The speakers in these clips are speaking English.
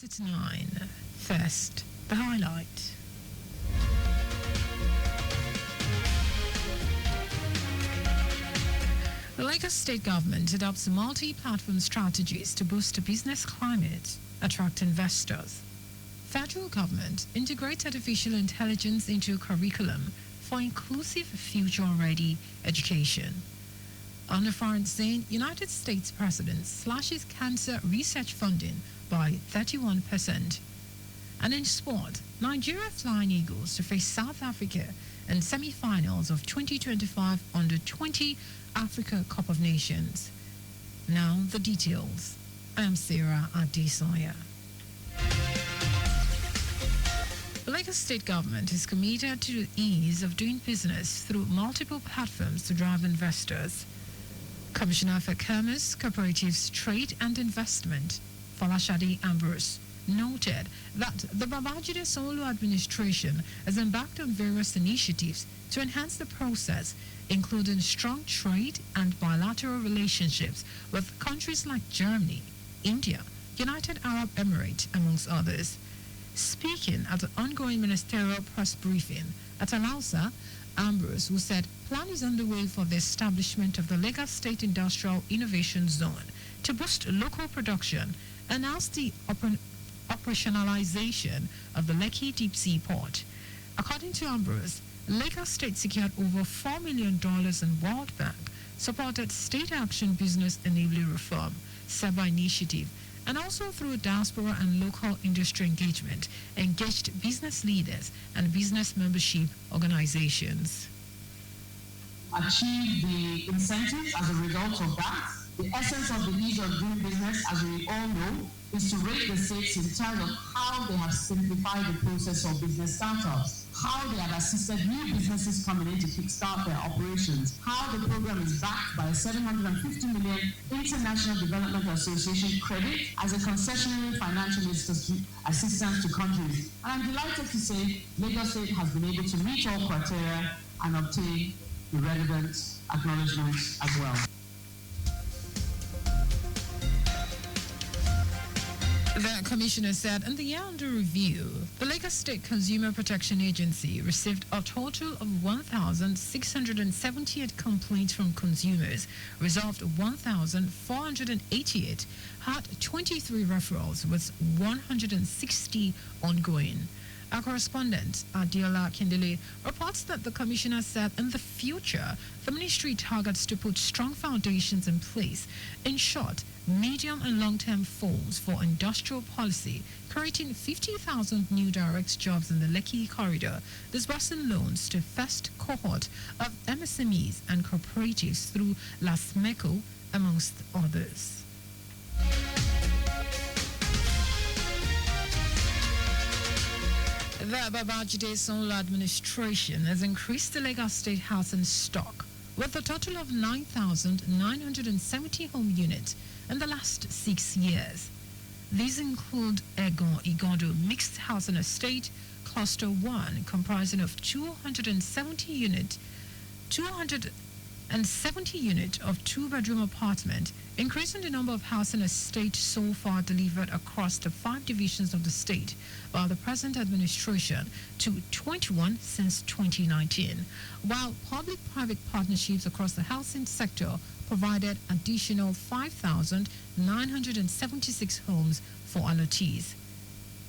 News at 9. First, the highlight. The Lagos State government adopts multi-platform strategies to boost the business climate, attract investors. Federal government integrates artificial intelligence into curriculum for inclusive future-ready education. On the foreign scene, United States President slashes cancer research funding by 31%. And in sport, Nigeria Flying Eagles to face South Africa in semi-finals of 2025 Under-20 Africa Cup of Nations. Now the details. I'm Sarah Adesanya. The Lagos State government is committed to the ease of doing business through multiple platforms to drive investors. Commissioner for Commerce, Cooperatives, Trade and Investment, Folashade Ambrose, noted that the Babajide Sanwo-Olu administration has embarked on various initiatives to enhance the process, including strong trade and bilateral relationships with countries like Germany, India, United Arab Emirates, amongst others. Speaking at the ongoing ministerial press briefing at Alausa, Ambrose, who said plan is underway for the establishment of the Lagos State Industrial Innovation Zone to boost local production, announced the operationalization of the Lekki Deep Sea Port. According to Ambrose, Lagos State secured over $4 million in World Bank supported state action business enabling reform, SEBA initiative, and also through diaspora and local industry engagement, engaged business leaders and business membership organizations. Achieve the incentives as a result of that. The essence of the ease of doing business, as we all know, is to rate the states in terms of how they have simplified the process of business startups, how they have assisted new businesses coming in to kickstart their operations, how the program is backed by a $750 million International Development Association credit as a concessionary financial assistance to countries. And I'm delighted to say Lagos State has been able to meet all criteria and obtain the relevant acknowledgements as well. The commissioner said in the year under review, the Lagos State Consumer Protection Agency received a total of 1,678 complaints from consumers, resolved 1,488, had 23 referrals with 160 ongoing. Our correspondent, Adiola Kindele, reports that the commissioner said in the future, the ministry targets to put strong foundations in place. In short, medium and long-term goals for industrial policy, creating 50,000 new direct jobs in the Lekki corridor, disbursing loans to first cohort of MSMEs and cooperatives through LASMECO, amongst others. The Babajide Sanwo-Olu administration has increased the Lagos State housing stock with a total of 9,970 home units in the last 6 years. These include Egon Igondo Mixed Housing Estate, Cluster 1, comprising of 270 unit of two-bedroom apartment, increasing the number of housing estates so far delivered across the 5 divisions of the state by the present administration to 21 since 2019, while public-private partnerships across the housing sector provided additional 5,976 homes for allottees.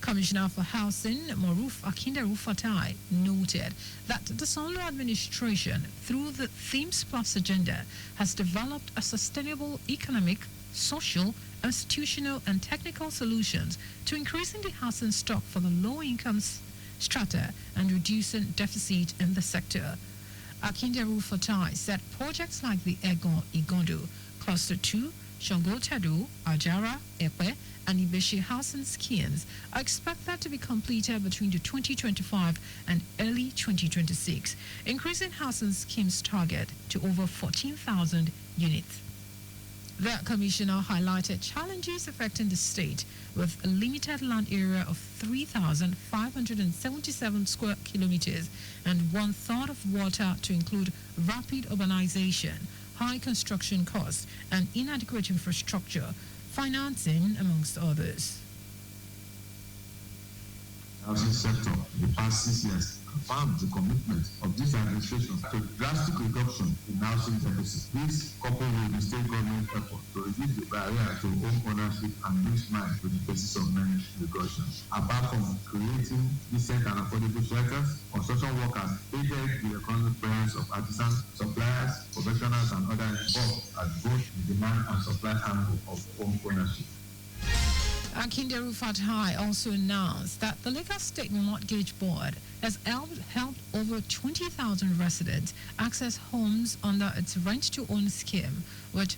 Commissioner for Housing, Maruf Akinderu Fatai, noted that the Sanwo-Olu administration, through the Themes Plus agenda, has developed a sustainable economic, social, institutional, and technical solutions to increasing the housing stock for the low-income strata and reducing deficit in the sector. Akinderu Fatai said projects like the Egon Igondo, Cluster 2, Shango Tado, Ajara, Epe, and Ibeshi housing schemes are expected to be completed between the 2025 and early 2026, increasing housing schemes target to over 14,000 units. The commissioner highlighted challenges affecting the state with a limited land area of 3,577 square kilometers and 1/3 of water to include rapid urbanization, high construction costs, and inadequate infrastructure, financing, amongst others. housing sector in the past 6 years confirms the commitment of this administration to drastic reduction in housing deficit. This, coupled with the state government effort to reduce the barrier to home ownership and bring smiles to the faces of many Lagosians. Apart from creating decent and affordable shelters, construction workers aided the economic presence of artisans, suppliers, professionals, and others involved at both the demand and supply angle of home ownership. Akinde Rufat High also announced that the Lagos State Mortgage Board has helped over 20,000 residents access homes under its rent-to-own scheme, with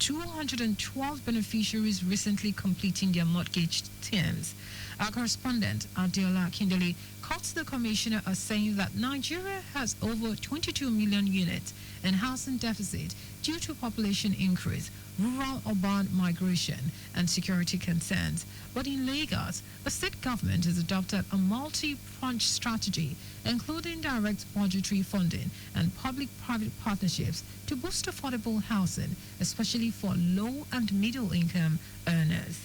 212 beneficiaries recently completing their mortgage terms. Our correspondent, Adiola Kindeli, caught the commissioner as saying that Nigeria has over 22 million units in housing deficit due to population increase, rural-urban migration, and security concerns. But in Lagos, the state government has adopted a multi-pronged strategy, including direct budgetary funding and public-private partnerships to boost affordable housing, especially for low and middle-income earners.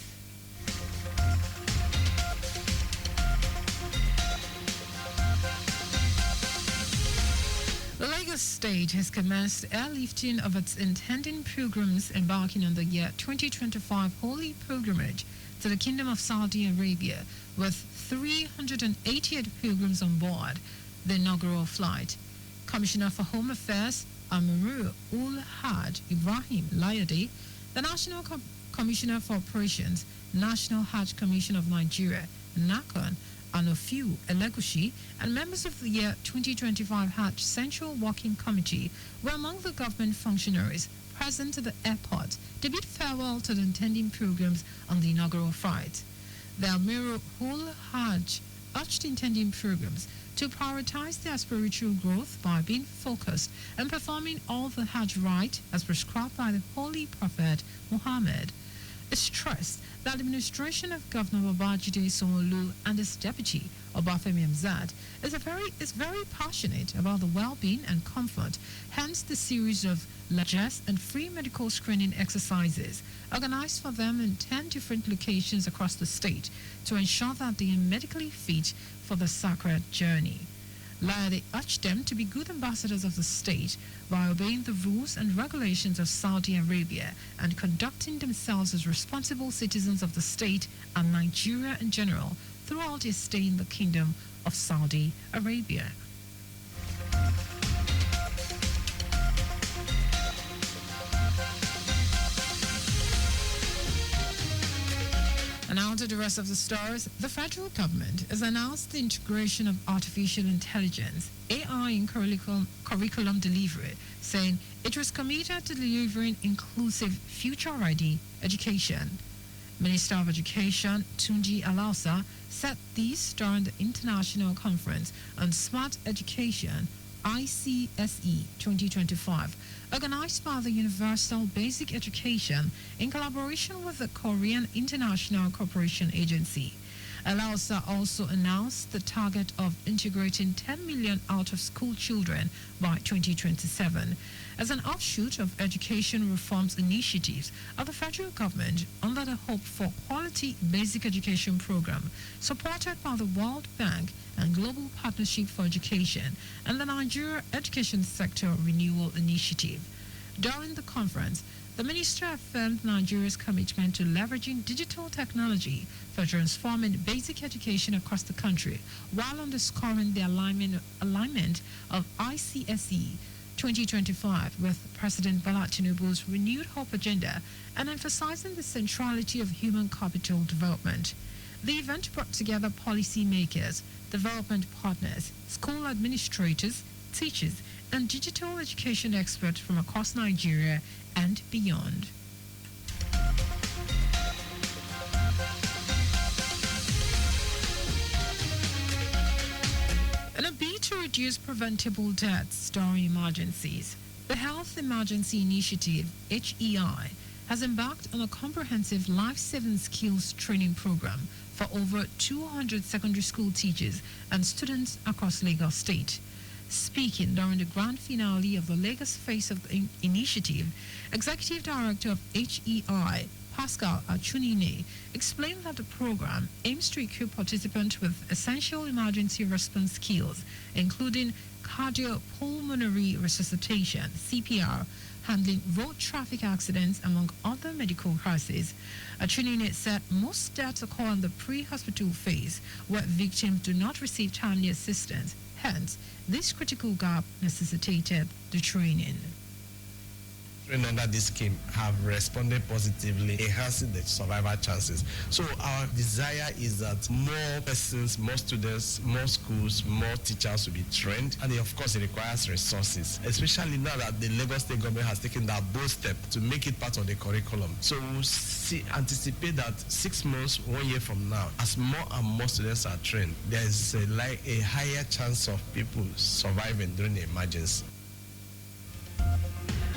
The Lagos State has commenced airlifting of its intending pilgrims embarking on the year 2025 Holy Pilgrimage to the Kingdom of Saudi Arabia, with 388 pilgrims on board the inaugural flight. Commissioner for Home Affairs, Amiru Ul-Hajj Ibrahim Layade, the National Commissioner for Operations, National Hajj Commission of Nigeria, NACON, Anofiu Elegushi, and members of the year 2025 Hajj Central Working Committee were among the government functionaries present at the airport to bid farewell to the intending pilgrims on the inaugural flight. The Amiru Ul-Hajj urged intending pilgrims to prioritize their spiritual growth by being focused and performing all the Hajj rite as prescribed by the Holy Prophet Muhammad. It stressed that the administration of Governor Babajide Sanwo-Olu and his deputy, Obafemi Hamzat, is very passionate about the well-being and comfort, hence the series of largesse and free medical screening exercises organized for them in 10 different locations across the state to ensure that they are medically fit for the sacred journey. Layade urged them to be good ambassadors of the state by obeying the rules and regulations of Saudi Arabia and conducting themselves as responsible citizens of the state and Nigeria in general throughout their stay in the Kingdom of Saudi Arabia. And now to the rest of the stories. The federal government has announced the integration of artificial intelligence, AI, in curriculum delivery, saying it was committed to delivering inclusive, future-ready education. Minister of Education Tunji Alausa said this during the International Conference on Smart Education ICSE 2025, organized by the Universal Basic Education in collaboration with the Korean International Cooperation Agency. Alausa also announced the target of integrating 10 million out-of-school children by 2027 as an offshoot of education reforms initiatives of the federal government under the Hope for Quality Basic Education program, supported by the World Bank and Global Partnership for Education and the Nigeria Education Sector Renewal Initiative. During the conference, the minister affirmed Nigeria's commitment to leveraging digital technology for transforming basic education across the country, while underscoring the alignment of ICSE 2025 with President Bola Tinubu's renewed hope agenda and emphasizing the centrality of human capital development. The event brought together policymakers, development partners, school administrators, teachers, and digital education experts from across Nigeria and beyond. In a bid to reduce preventable deaths during emergencies, the Health Emergency Initiative, HEI, has embarked on a comprehensive life-saving skills training program for over 200 secondary school teachers and students across Lagos State. Speaking during the grand finale of the Lagos phase of the initiative, Executive Director of HEI, Pascal Achunine, explained that the program aims to equip participants with essential emergency response skills, including cardiopulmonary resuscitation, CPR, handling road traffic accidents, among other medical crises. Achunine said most deaths occur in the pre-hospital phase, where victims do not receive timely assistance. Hence, this critical gap necessitated the training. Under this scheme have responded positively, enhancing the survival chances. So our desire is that more persons, more students, more schools, more teachers will be trained, and of course it requires resources, especially now that the Lagos State government has taken that bold step to make it part of the curriculum. So we'll anticipate that 6 months, 1 year from now, as more and more students are trained, there's a higher chance of people surviving during the emergency.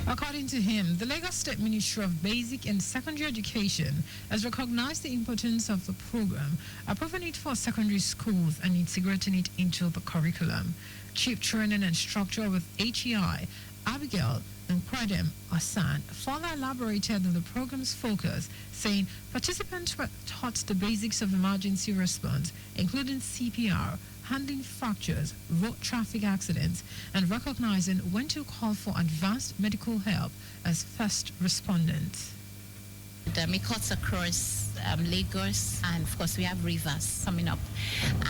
According to him, the Lagos State Ministry of Basic and Secondary Education has recognized the importance of the program, approving it for secondary schools and integrating it into the curriculum. Chief Training Instructor with HEI, Abigail Nkwadem Asan, further elaborated on the program's focus, saying participants were taught the basics of emergency response, including CPR, handling fractures, road traffic accidents, and recognizing when to call for advanced medical help as first respondents. It cuts across Lagos, and of course we have rivers coming up.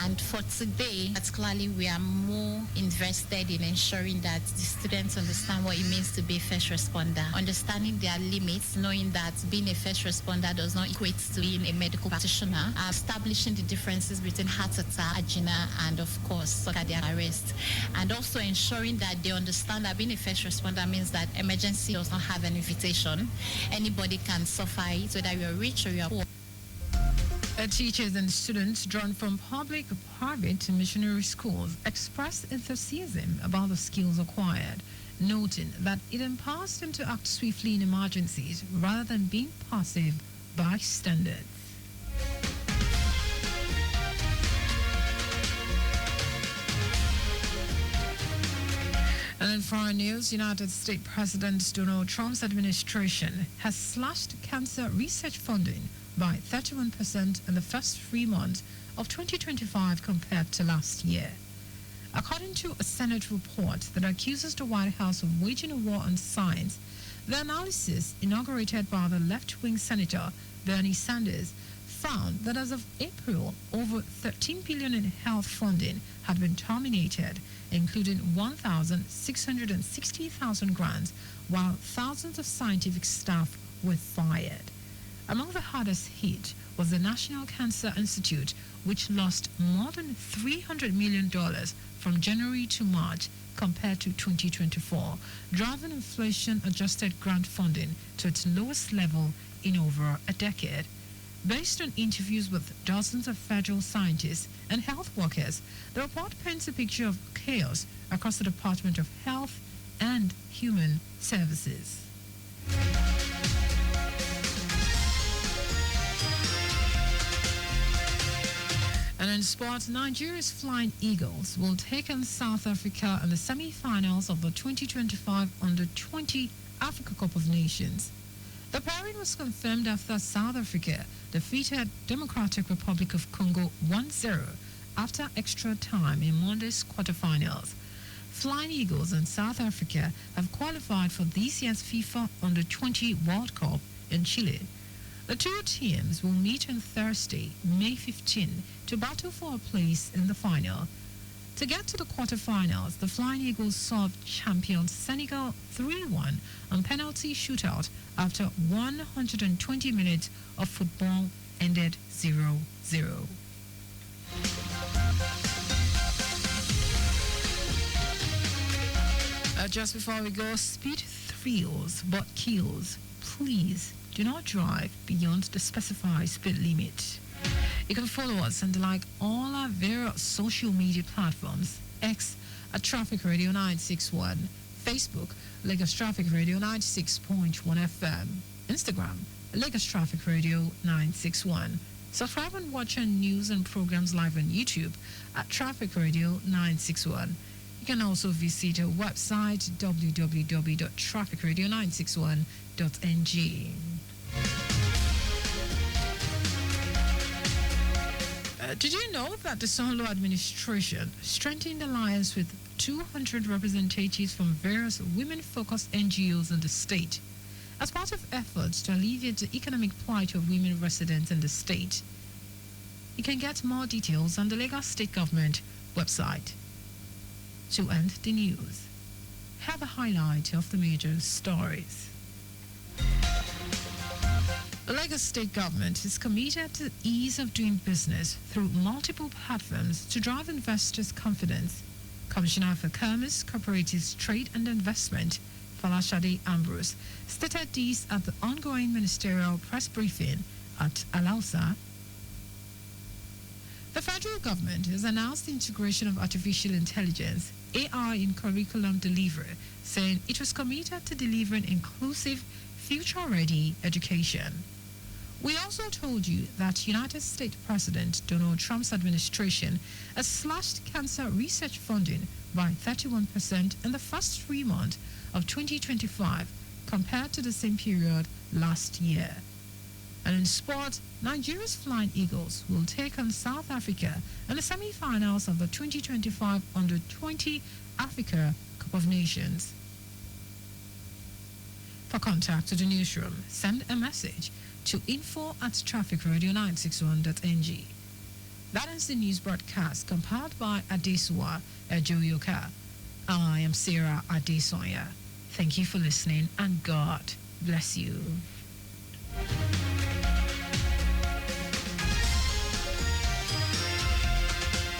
And for today, particularly, we are more invested in ensuring that the students understand what it means to be a first responder, understanding their limits, knowing that being a first responder does not equate to being a medical practitioner, establishing the differences between heart attack, angina, and of course cardiac arrest, and also ensuring that they understand that being a first responder means that emergency does not have an invitation. Anybody can suffer it, whether you're rich or you're poor. Teachers and students drawn from public, private, and missionary schools expressed enthusiasm about the skills acquired, noting that it empowers them to act swiftly in emergencies rather than being passive bystanders. And in foreign news, United States President Donald Trump's administration has slashed cancer research funding by 31% in the first 3 months of 2025 compared to last year. According to a Senate report that accuses the White House of waging a war on science, the analysis inaugurated by the left-wing Senator Bernie Sanders found that as of April, over $13 billion in health funding had been terminated, including 1,660,000 grants, while thousands of scientific staff were fired. Among the hardest hit was the National Cancer Institute, which lost more than $300 million from January to March compared to 2024, driving inflation-adjusted grant funding to its lowest level in over a decade. Based on interviews with dozens of federal scientists and health workers, the report paints a picture of chaos across the Department of Health and Human Services. And in sports, Nigeria's Flying Eagles will take on South Africa in the semi-finals of the 2025 Under-20 Africa Cup of Nations. The pairing was confirmed after South Africa defeated Democratic Republic of Congo 1-0 after extra time in Monday's quarterfinals. Flying Eagles and South Africa have qualified for this year's FIFA Under-20 World Cup in Chile. The two teams will meet on Thursday, May 15, to battle for a place in the final. To get to the quarterfinals, the Flying Eagles solved champion Senegal 3-1 on penalty shootout after 120 minutes of football ended 0-0. Just before we go, speed thrills but kills. Please do not drive beyond the specified speed limit. You can follow us and like all our various social media platforms: X at Traffic Radio 961, Facebook Lagos Traffic Radio 96.1 FM, Instagram Lagos Traffic Radio 961. Subscribe and watch our news and programs live on YouTube at Traffic Radio 961. You can also visit our website www.trafficradio961.ng. Did you know that the Solo administration strengthened alliance with 200 representatives from various women-focused NGOs in the state as part of efforts to alleviate the economic plight of women residents in the state? You can get more details on the Lagos State Government website. To end the news, have a highlight of the major stories. The Lagos State Government is committed to the ease of doing business through multiple platforms to drive investors' confidence. Commissioner for Commerce, Cooperatives, Trade and Investment, Falashade Ambrose, stated this at the ongoing ministerial press briefing at Alausa. The federal government has announced the integration of artificial intelligence, AI, in curriculum delivery, saying it was committed to delivering inclusive, future-ready education. We also told you that United States President Donald Trump's administration has slashed cancer research funding by 31% in the first 3 months of 2025 compared to the same period last year. And in sport, Nigeria's Flying Eagles will take on South Africa in the semi-finals of the 2025 Under-20 Africa Cup of Nations. For contact to the newsroom, send a message to info@trafficradio961.ng. That is the news broadcast compiled by Adesanya Ejoyoka. I am Sarah Adesanya. Thank you for listening and God bless you.